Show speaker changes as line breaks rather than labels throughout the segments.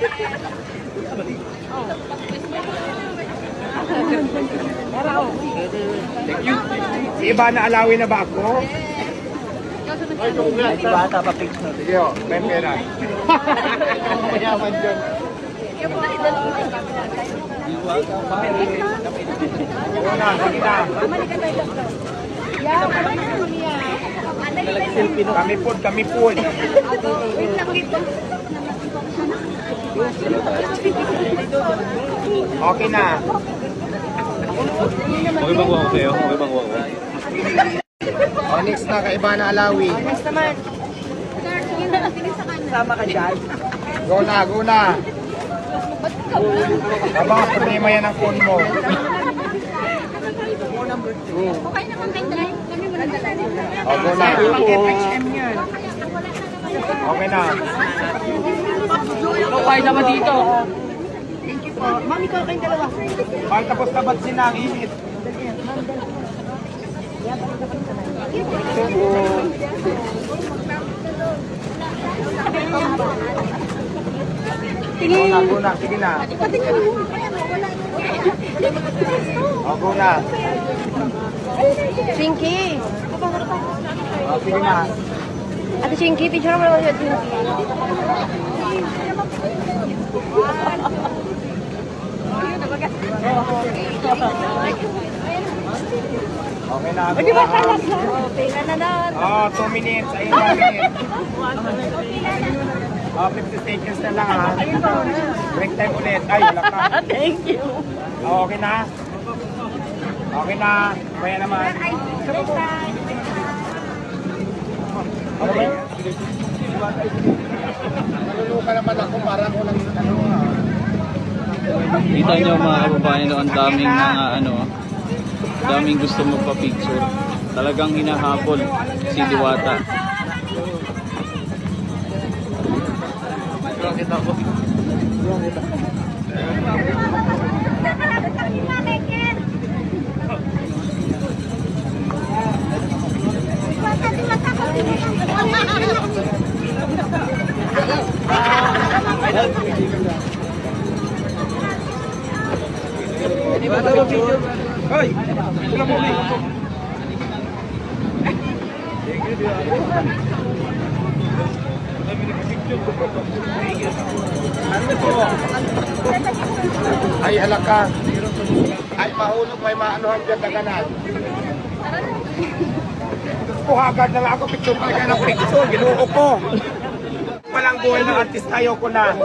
Thank you. Si Iba na alawin na ba ako?
Bata pa picture.
Sige o, may pera. Mayaman dyan. Una, sige na. Kami po. Okay na.
Okay bang ko sa'yo? Okay bang ko?
O, next na, kaiba na alawi.
Next naman.
Sama ka dyan.
Go na. Abang problema yan ang phone mo.
Okay naman kay drive. Kami walang dala.
O, go na. Okay na.
Kaya naman dito.
Thank you po. Ma'am, ikaw kayong dalawa.
Pag tapos na ba't sinang init? Go na. Sige na. O, go na.
Chinky.
O, sige na.
Ate Chinky, picture mo naman siya, Chinky.
Okay na.
Di ba kalat na? Okay na na.
2 minutes. Ayun 1 minute. 50 seconds na lang ha. Break time ulit. Ay, wala ka.
Thank you.
Okay na? Okay na. Kaya naman. Okay. Naluluka naman ako para ko lang
Kita nyo mga kababayan, ang daming mga daming gusto magpa-picture. Talagang hinahabol si Diwata.
Hoy! Ito lang muli. Ay, halaka. Ay, mahulog. May maanuhan dyan kaganan. Hagad na lang ako. Picture pa ng picture. Ginuo ko. Walang buhay ng artista. Ayoko na.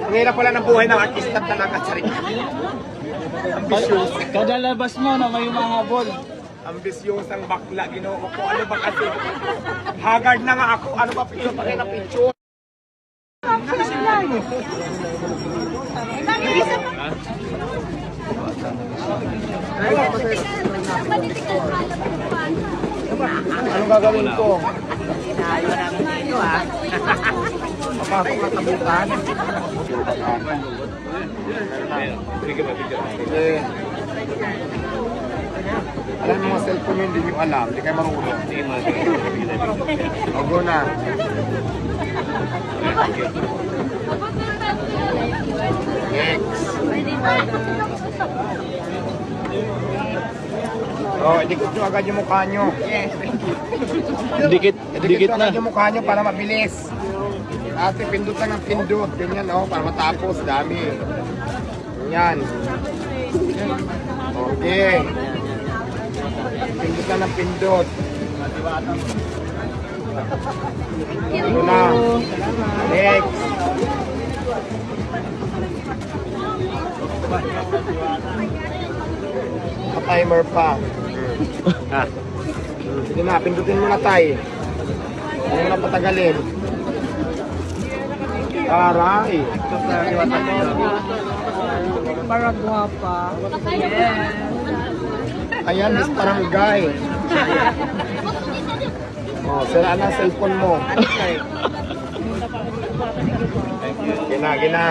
Ang hirap pala ng buhay ng artista talaga. Saring. Ambitious.
Kada labas mo na may mahabol.
Ambisyosang bakla. Ginuo ko. Ano ba kasi? Hagard na nga ako. Ano ba picture pa kayo ng picture? Anong gagawin ko?
Inayo namin dito ha.
Papasok na tabutan. Okay. Alam mo mga cellphone mo, hindi nyo alam. Hindi kayo marunong. O, go na. Next. Oh, idikit nyo agad yung mukha nyo.
Dikit
Idikit nyo
na.
agad yung mukha nyo para mabilis. Ate, pindot lang ng pindot. Ganyan, oh, para matapos. Dami. Ganyan. Okay. Pindot lang ng pindot. Ito na. Next. Timer pa. Sige na, pindutin mo na tayo. Hindi mo na patagalin. Aray.
Para guwapa.
Ayan, Miss Barangay. Oh, siraan ang cellphone mo. Gina.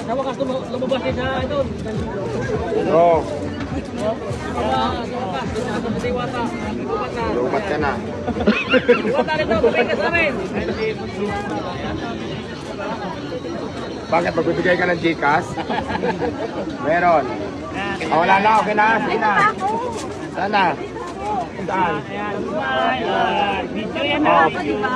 Nawakas lumabas din sa ito.
Oh. Lumat ka na. Bakit? Magbibigay ka ng Gcash? Meron. Wala na, okay na. Sige na. Sana. Saan?
Video yan
Oh,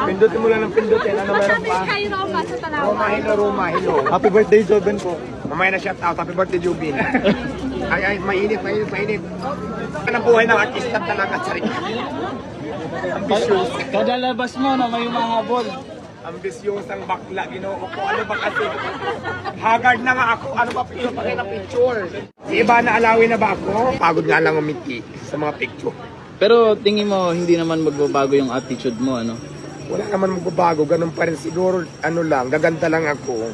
pindutin mo lang ng pindutin. Ano meron pa?
Kay Roma sa Talawa.
Roma, hello.
Happy birthday, Joben po.
Mamaya na shout out. Happy birthday, Jubin. Ay, mainit. Ang buhay ng artista talaga, sarik. Ambitious.
Kadalabas mo na may umahabol.
Ambisyosang bakla, ginoo ko. Ano ba kasi? Haggard na nga ako. Ano ba picture pa rin ang picture? Si iba na alawin na ba ako? Pagod nga lang umiti sa mga picture.
Pero tingin mo, hindi naman magbabago yung attitude mo, ano?
Wala naman magbabago. Ganun pa rin siguro, ano lang, gaganda lang ako.